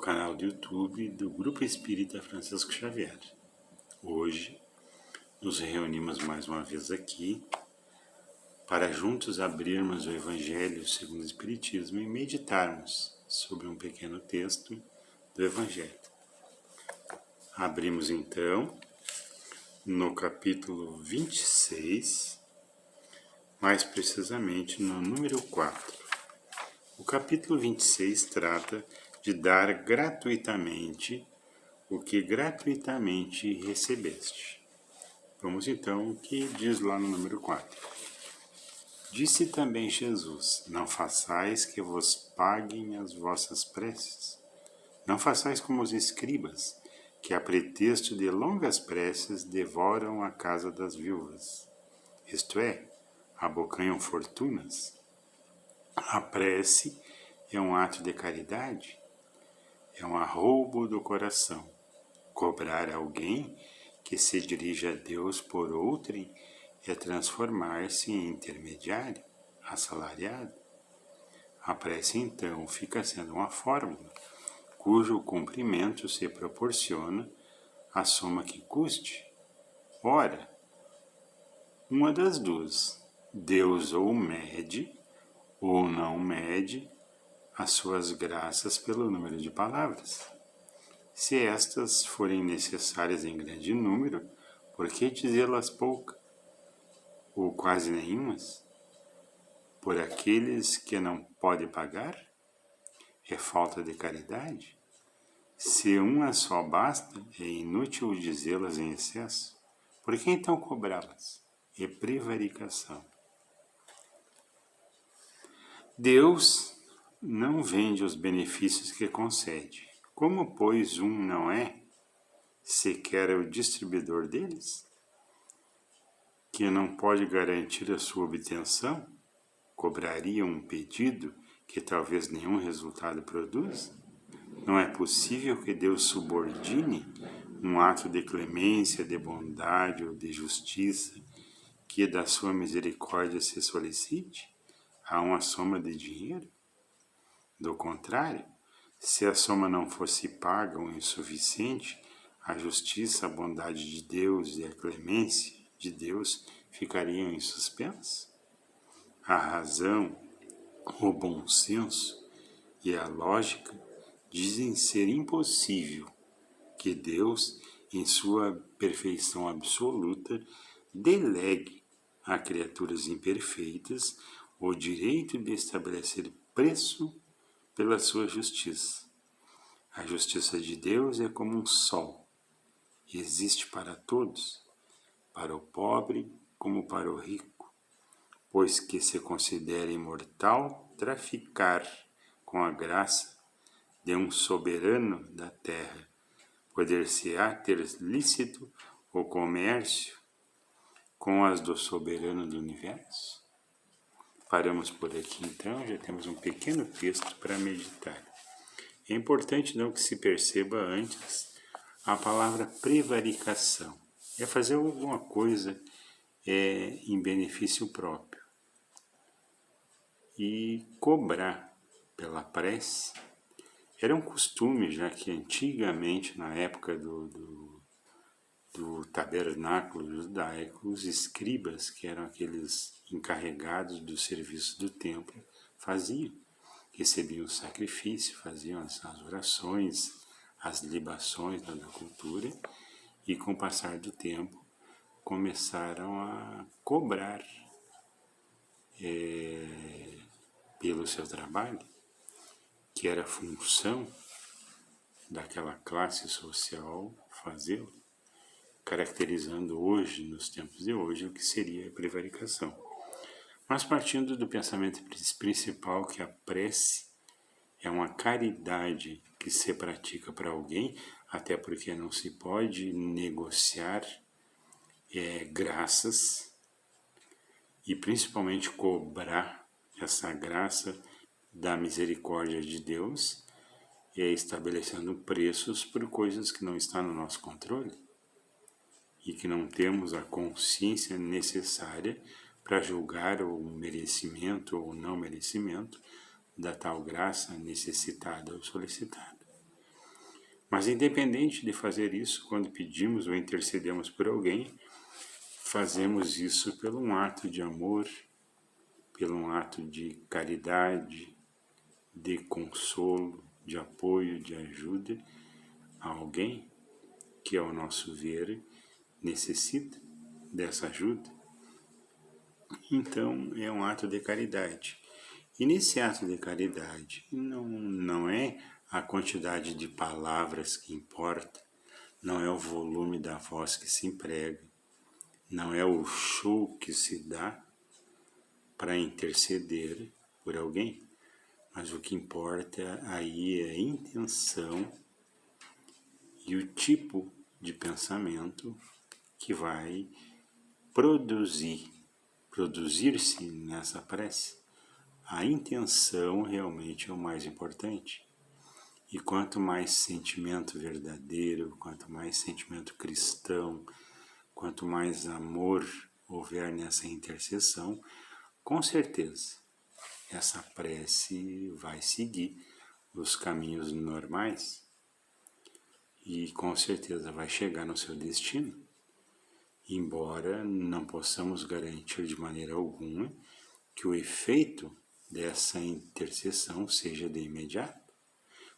canal do YouTube do Grupo Espírita Francisco Xavier. Hoje nos reunimos mais uma vez aqui para juntos abrirmos o Evangelho segundo o Espiritismo e meditarmos sobre um pequeno texto do Evangelho. Abrimos então no capítulo 26, mais precisamente no número 4. O capítulo 26 trata de dar gratuitamente o que gratuitamente recebeste. Vamos então o que diz lá no número 4. Disse também Jesus: não façais que vos paguem as vossas preces. Não façais como os escribas, que a pretexto de longas preces devoram a casa das viúvas. Isto é, abocanham fortunas. A prece é um ato de caridade, é um arroubo do coração. Cobrar alguém que se dirige a Deus por outrem é transformar-se em intermediário, assalariado. A prece, então, fica sendo uma fórmula, cujo cumprimento se proporciona a soma que custe. Ora, uma das duas, Deus ou mede, ou não mede, as suas graças pelo número de palavras. Se estas forem necessárias em grande número, por que dizê-las pouca, ou quase nenhumas? Por aqueles que não pode pagar? É falta de caridade? Se uma só basta, é inútil dizê-las em excesso. Por que então cobrá-las? É prevaricação. Deus não vende os benefícios que concede. Como, pois, um não é sequer o distribuidor deles, que não pode garantir a sua obtenção, cobraria um pedido que talvez nenhum resultado produza? Não é possível que Deus subordine um ato de clemência, de bondade ou de justiça que da sua misericórdia se solicite a uma soma de dinheiro? Do contrário, se a soma não fosse paga ou insuficiente, a justiça, a bondade de Deus e a clemência de Deus ficariam em suspenso? A razão, o bom senso e a lógica dizem ser impossível que Deus, em sua perfeição absoluta, delegue a criaturas imperfeitas o direito de estabelecer preço pela sua justiça. A justiça de Deus é como um sol, existe para todos, para o pobre como para o rico, pois que se considera imortal traficar com a graça de um soberano da terra. Poder-se-á ter lícito o comércio com as do soberano do universo? Paramos por aqui então, já temos um pequeno texto para meditar. É importante não que se perceba antes a palavra prevaricação. É fazer alguma coisa em benefício próprio. E cobrar pela prece era um costume, já que antigamente, na época do tabernáculo judaico, os escribas, que eram aqueles encarregados do serviço do templo, faziam. Recebiam o sacrifício, faziam as orações, as libações da cultura, e com o passar do tempo começaram a cobrar pelo seu trabalho, que era função daquela classe social fazê-lo, caracterizando hoje, nos tempos de hoje, o que seria a prevaricação. Mas partindo do pensamento principal que a prece é uma caridade que se pratica para alguém, até porque não se pode negociar graças e principalmente cobrar essa graça da misericórdia de Deus, estabelecendo preços por coisas que não estão no nosso controle e que não temos a consciência necessária para julgar o merecimento ou não merecimento da tal graça necessitada ou solicitada. Mas independente de fazer isso, quando pedimos ou intercedemos por alguém, fazemos isso por um ato de amor, por um ato de caridade, de consolo, de apoio, de ajuda a alguém que, ao nosso ver, necessita dessa ajuda. Então, é um ato de caridade. E nesse ato de caridade, não é a quantidade de palavras que importa, não é o volume da voz que se emprega, não é o show que se dá para interceder por alguém, mas o que importa aí é a intenção e o tipo de pensamento que vai produzir-se nessa prece. A intenção realmente é o mais importante. E quanto mais sentimento verdadeiro, quanto mais sentimento cristão, quanto mais amor houver nessa intercessão, com certeza essa prece vai seguir os caminhos normais e com certeza vai chegar no seu destino, embora não possamos garantir de maneira alguma que o efeito dessa intercessão seja de imediato,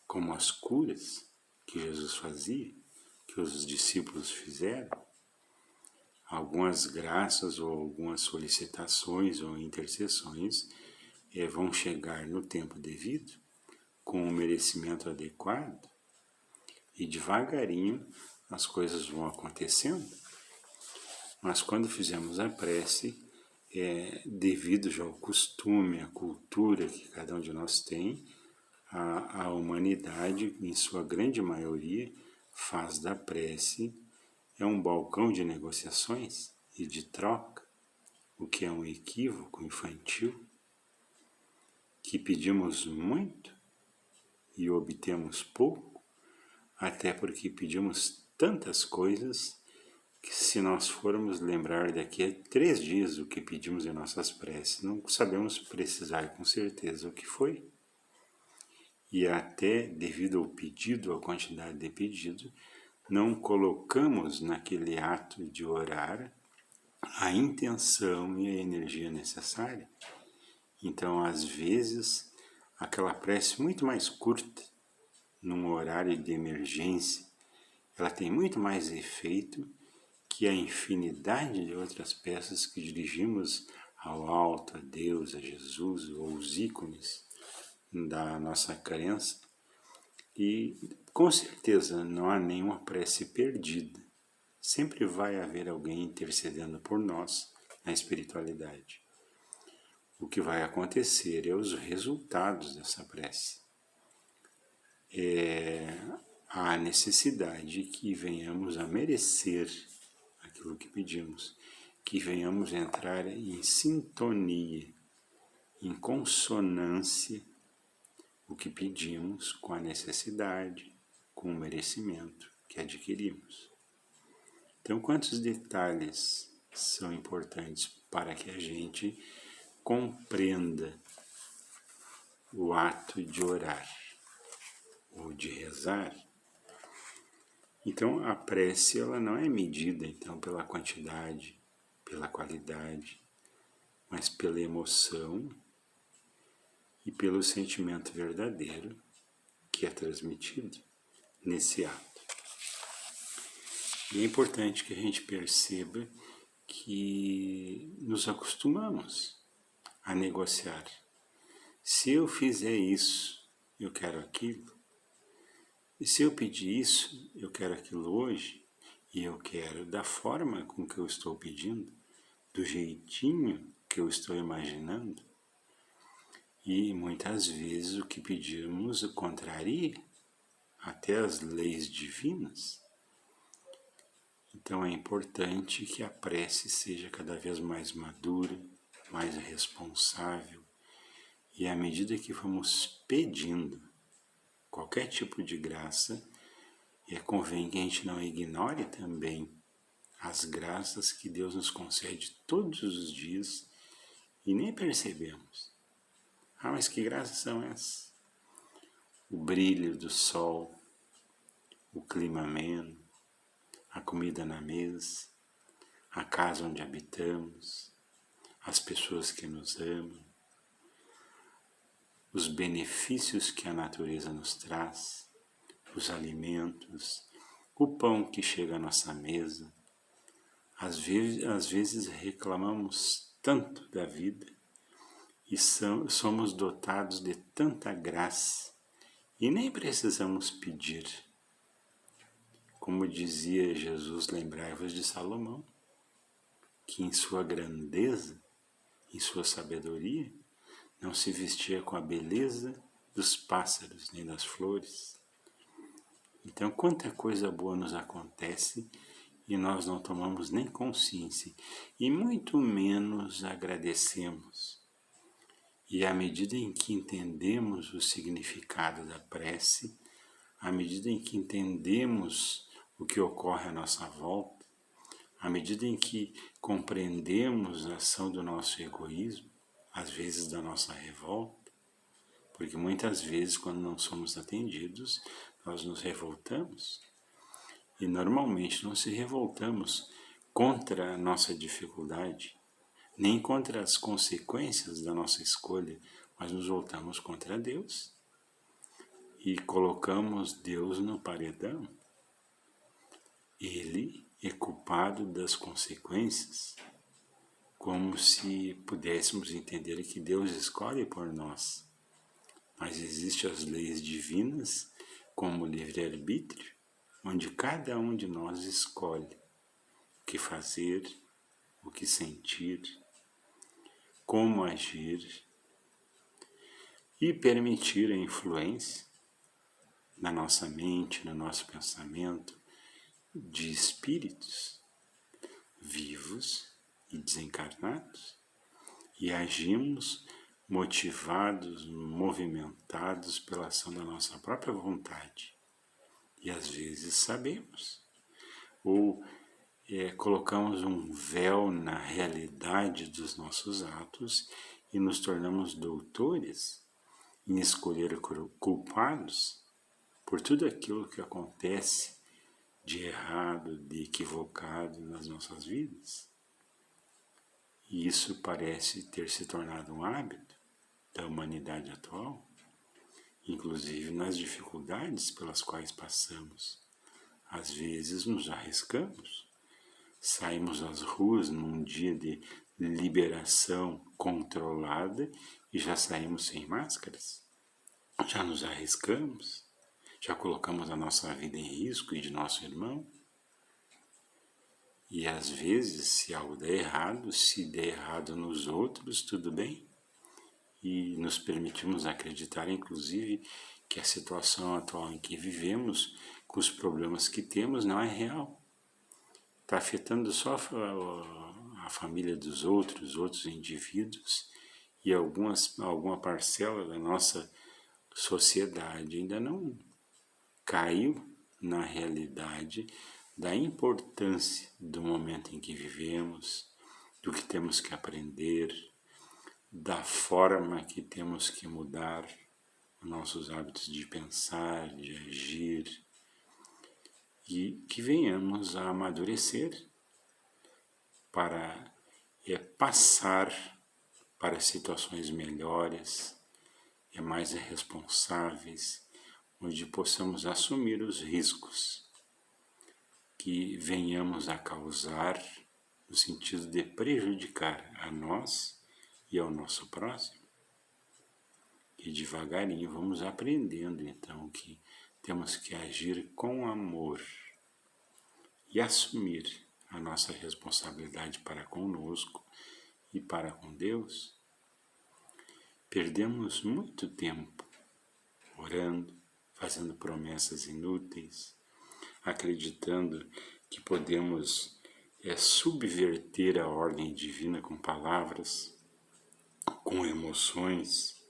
como as curas que Jesus fazia, que os discípulos fizeram. Algumas graças ou algumas solicitações ou intercessões vão chegar no tempo devido, com o merecimento adequado, e devagarinho as coisas vão acontecendo. Mas quando fizemos a prece, devido já ao costume, à cultura que cada um de nós tem, a humanidade, em sua grande maioria, faz da prece um balcão de negociações e de troca, o que é um equívoco infantil, que pedimos muito e obtemos pouco, até porque pedimos tantas coisas que, se nós formos lembrar daqui a 3 dias o que pedimos em nossas preces, não sabemos precisar com certeza o que foi. E até devido ao pedido, à quantidade de pedido, não colocamos naquele ato de orar a intenção e a energia necessária. Então, às vezes, aquela prece muito mais curta, num horário de emergência, ela tem muito mais efeito que a infinidade de outras peças que dirigimos ao alto, a Deus, a Jesus, ou os ícones da nossa crença. E com certeza não há nenhuma prece perdida. Sempre vai haver alguém intercedendo por nós na espiritualidade. O que vai acontecer é os resultados dessa prece. A necessidade que venhamos a merecer aquilo que pedimos, que venhamos a entrar em sintonia, em consonância o que pedimos com a necessidade, com o merecimento que adquirimos. Então, quantos detalhes são importantes para que a gente compreenda o ato de orar ou de rezar? Então, a prece ela não é medida então pela quantidade, pela qualidade, mas pela emoção e pelo sentimento verdadeiro que é transmitido nesse ato. E é importante que a gente perceba que nos acostumamos a negociar. Se eu fizer isso, eu quero aquilo. E se eu pedir isso, eu quero aquilo hoje. E eu quero da forma com que eu estou pedindo, do jeitinho que eu estou imaginando. E muitas vezes o que pedimos contraria até as leis divinas. Então é importante que a prece seja cada vez mais madura, mais responsável, e à medida que vamos pedindo qualquer tipo de graça, convém que a gente não ignore também as graças que Deus nos concede todos os dias e nem percebemos. Mas que graças são essas? O brilho do sol, o clima ameno, a comida na mesa, a casa onde habitamos, as pessoas que nos amam, os benefícios que a natureza nos traz, os alimentos, o pão que chega à nossa mesa. Às vezes reclamamos tanto da vida e somos dotados de tanta graça e nem precisamos pedir. Como dizia Jesus, lembrai-vos de Salomão, que em sua grandeza, em sua sabedoria, não se vestia com a beleza dos pássaros nem das flores. Então, quanta coisa boa nos acontece e nós não tomamos nem consciência e muito menos agradecemos. E à medida em que entendemos o significado da prece, à medida em que entendemos o que ocorre à nossa volta, à medida em que compreendemos a ação do nosso egoísmo, às vezes da nossa revolta, porque muitas vezes quando não somos atendidos, nós nos revoltamos. E normalmente não se revoltamos contra a nossa dificuldade, nem contra as consequências da nossa escolha, mas nos voltamos contra Deus e colocamos Deus no paredão. Ele é culpado das consequências, como se pudéssemos entender que Deus escolhe por nós. Mas existem as leis divinas, como o livre-arbítrio, onde cada um de nós escolhe o que fazer, o que sentir, como agir e permitir a influência na nossa mente, no nosso pensamento, de espíritos vivos e desencarnados, e agimos motivados, movimentados pela ação da nossa própria vontade. E às vezes sabemos, ou colocamos um véu na realidade dos nossos atos e nos tornamos doutores em escolher culpados por tudo aquilo que acontece de errado, de equivocado nas nossas vidas. E isso parece ter se tornado um hábito da humanidade atual, inclusive nas dificuldades pelas quais passamos. Às vezes nos arriscamos, saímos às ruas num dia de liberação controlada e já saímos sem máscaras. Já nos arriscamos, já colocamos a nossa vida em risco e de nosso irmão. E às vezes, se algo der errado, se der errado nos outros, tudo bem. E nos permitimos acreditar, inclusive, que a situação atual em que vivemos, com os problemas que temos, não é real. Está afetando só a família dos outros indivíduos, e alguma parcela da nossa sociedade ainda não caiu na realidade da importância do momento em que vivemos, do que temos que aprender, da forma que temos que mudar os nossos hábitos de pensar, de agir, e que venhamos a amadurecer para passar para situações melhores, mais responsáveis, onde possamos assumir os riscos que venhamos a causar no sentido de prejudicar a nós e ao nosso próximo. E devagarinho vamos aprendendo então que temos que agir com amor e assumir a nossa responsabilidade para conosco e para com Deus. Perdemos muito tempo orando, fazendo promessas inúteis, acreditando que podemos subverter a ordem divina com palavras, com emoções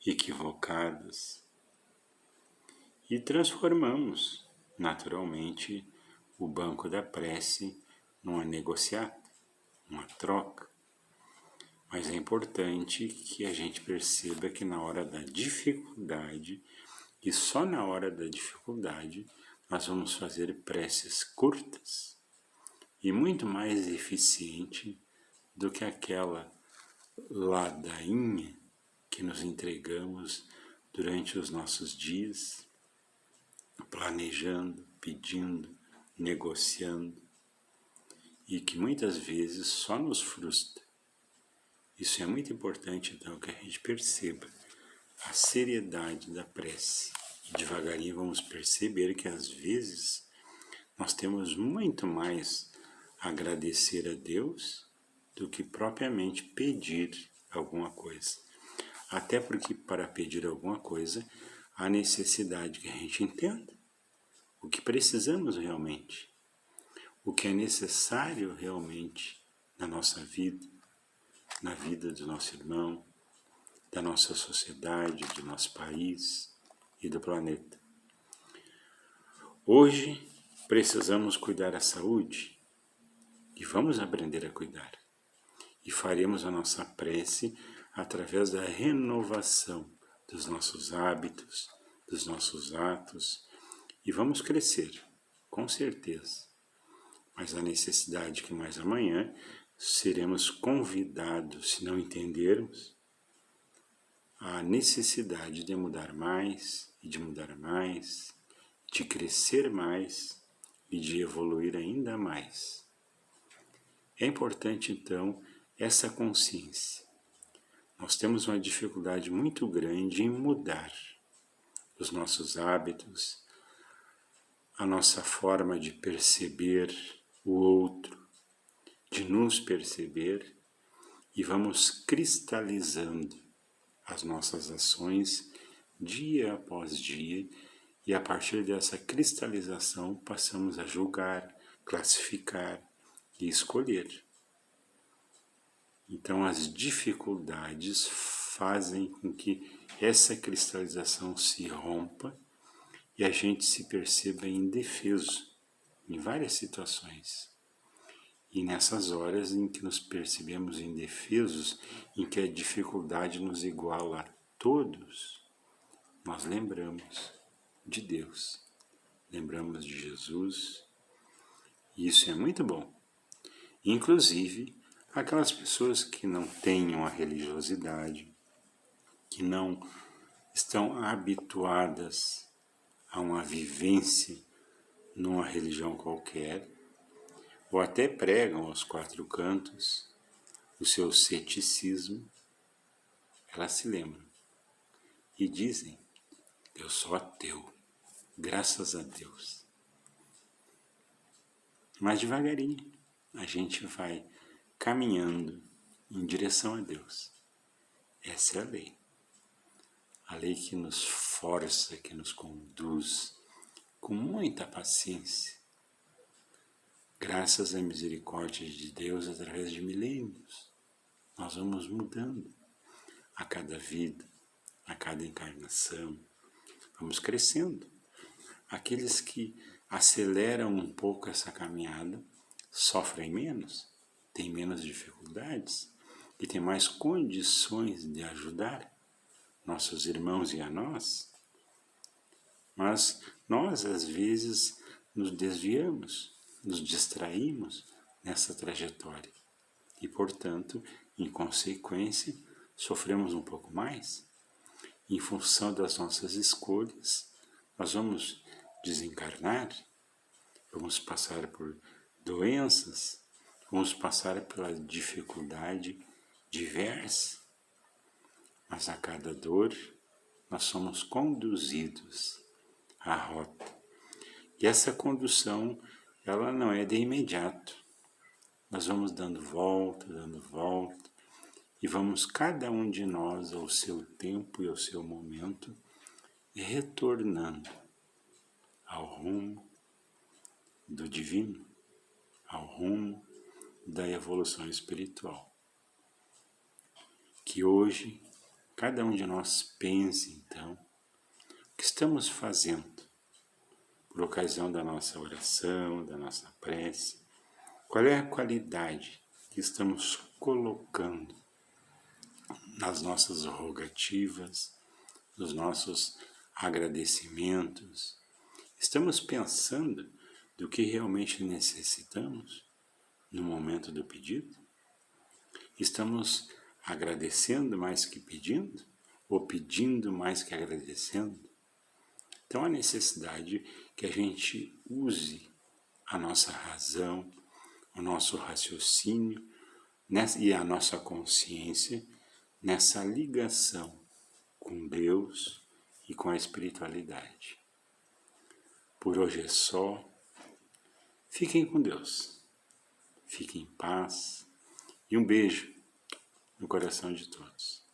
equivocadas, e transformamos naturalmente o banco da prece numa negociata, uma troca. Mas é importante que a gente perceba que na hora da dificuldade, e só na hora da dificuldade, nós vamos fazer preces curtas e muito mais eficiente do que aquela ladainha que nos entregamos durante os nossos dias, planejando, pedindo, negociando, e que muitas vezes só nos frustra. Isso é muito importante, então, que a gente perceba a seriedade da prece. E devagarinho vamos perceber que às vezes nós temos muito mais a agradecer a Deus do que propriamente pedir alguma coisa. Até porque para pedir alguma coisa há necessidade que a gente entenda o que precisamos realmente, o que é necessário realmente na nossa vida, na vida do nosso irmão, da nossa sociedade, do nosso país e do planeta. Hoje precisamos cuidar da saúde e vamos aprender a cuidar. E faremos a nossa prece através da renovação dos nossos hábitos, dos nossos atos, e vamos crescer, com certeza. Mas a necessidade que mais amanhã seremos convidados, se não entendermos, a necessidade de mudar mais e de mudar mais, de crescer mais e de evoluir ainda mais. É importante, então, essa consciência. Nós temos uma dificuldade muito grande em mudar os nossos hábitos, a nossa forma de perceber o outro, de nos perceber, e vamos cristalizando as nossas ações dia após dia, e a partir dessa cristalização passamos a julgar, classificar e escolher. Então as dificuldades fazem com que essa cristalização se rompa e a gente se perceba indefeso em várias situações. E nessas horas em que nos percebemos indefesos, em que a dificuldade nos iguala a todos, nós lembramos de Deus, lembramos de Jesus, e isso é muito bom. Inclusive, aquelas pessoas que não tenham a religiosidade, que não estão habituadas a uma vivência numa religião qualquer, ou até pregam aos quatro cantos o seu ceticismo, elas se lembram e dizem: eu sou ateu, graças a Deus. Mas devagarinho a gente vai caminhando em direção a Deus. Essa é a lei que nos força, que nos conduz com muita paciência, graças à misericórdia de Deus através de milênios. Nós vamos mudando a cada vida, a cada encarnação, vamos crescendo. Aqueles que aceleram um pouco essa caminhada sofrem menos, têm menos dificuldades e têm mais condições de ajudar nossos irmãos e a nós. Mas nós, às vezes, nos desviamos, nos distraímos nessa trajetória e, portanto, em consequência, sofremos um pouco mais. Em função das nossas escolhas, nós vamos desencarnar, vamos passar por doenças, vamos passar pela dificuldade diversa, mas a cada dor nós somos conduzidos à rota. E essa condução, ela não é de imediato. Nós vamos dando volta, e vamos cada um de nós ao seu tempo e ao seu momento, retornando ao rumo do divino, ao rumo da evolução espiritual. Que hoje cada um de nós pense, então, o que estamos fazendo por ocasião da nossa oração, da nossa prece, qual é a qualidade que estamos colocando nas nossas rogativas, nos nossos agradecimentos. Estamos pensando do que realmente necessitamos no momento do pedido? Estamos agradecendo mais que pedindo? Ou pedindo mais que agradecendo? Então, a necessidade que a gente use a nossa razão, o nosso raciocínio e a nossa consciência nessa ligação com Deus e com a espiritualidade. Por hoje é só. Fiquem com Deus. Fiquem em paz. E um beijo no coração de todos.